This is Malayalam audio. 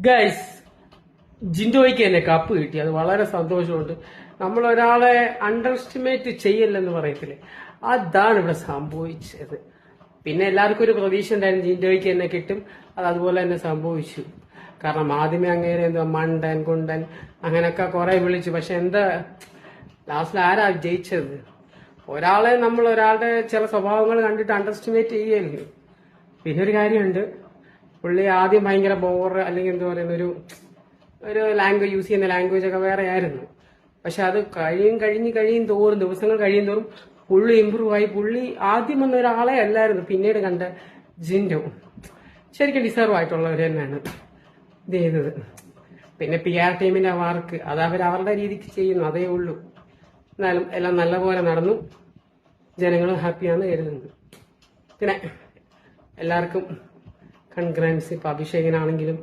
ഗൈസ്, ജിൻഡോയ്ക്ക് തന്നെ കപ്പ് കിട്ടി. അത് വളരെ സന്തോഷമുണ്ട്. നമ്മൾ ഒരാളെ അണ്ടർ എസ്റ്റിമേറ്റ് ചെയ്യല്ലെന്ന് പറയത്തില്ലേ, അതാണ് ഇവിടെ സംഭവിച്ചത്. പിന്നെ എല്ലാവർക്കും ഒരു പ്രതീക്ഷ ഉണ്ടായിരുന്നു ജിൻഡോയ്ക്ക് തന്നെ കിട്ടും. അത് അതുപോലെ തന്നെ സംഭവിച്ചു. കാരണം ആദ്യമേ അങ്ങേരെ എന്താ മണ്ടൻ കുണ്ടൻ അങ്ങനെയൊക്കെ കുറെ വിളിച്ചു. പക്ഷെ എന്താ ലാസ്റ്റിൽ ആരാ ജയിച്ചത്? ഒരാളുടെ ചില സ്വഭാവങ്ങൾ കണ്ടിട്ട് അണ്ടർ എസ്റ്റിമേറ്റ് ചെയ്യല്ലേ. പിന്നെ ഒരു കാര്യമുണ്ട്, പുള്ളി ആദ്യം ഭയങ്കര ബോർ അല്ലെങ്കിൽ എന്താ പറയുന്ന ഒരു ലാംഗ്വേജ് യൂസ് ചെയ്യുന്ന ലാംഗ്വേജ് ഒക്കെ വേറെ ആയിരുന്നു. പക്ഷെ അത് കഴിയും തോറും ദിവസങ്ങൾ കഴിയും തോറും പുള്ളി ഇമ്പ്രൂവ് ആയി. പുള്ളി ആദ്യം വന്ന ഒരാളെ അല്ലായിരുന്നു പിന്നീട് കണ്ട ജിൻഡോ. ശരിക്കും ഡിസർവ് ആയിട്ടുള്ളവർ തന്നെയാണ് ഇത് ചെയ്തത്. പിന്നെ PR ടീമിന്റെ വർക്ക് അത് അവരുടെ രീതിക്ക് ചെയ്യുന്നു, അതേ ഉള്ളൂ. എന്നാലും എല്ലാം നല്ലപോലെ നടന്നു. ജനങ്ങളും ഹാപ്പിയാണെന്ന് കരുതുന്നു. പിന്നെ എല്ലാവർക്കും കൺഗ്രാൻസ്. ഇപ്പൊ അഭിഷേകനാണെങ്കിലും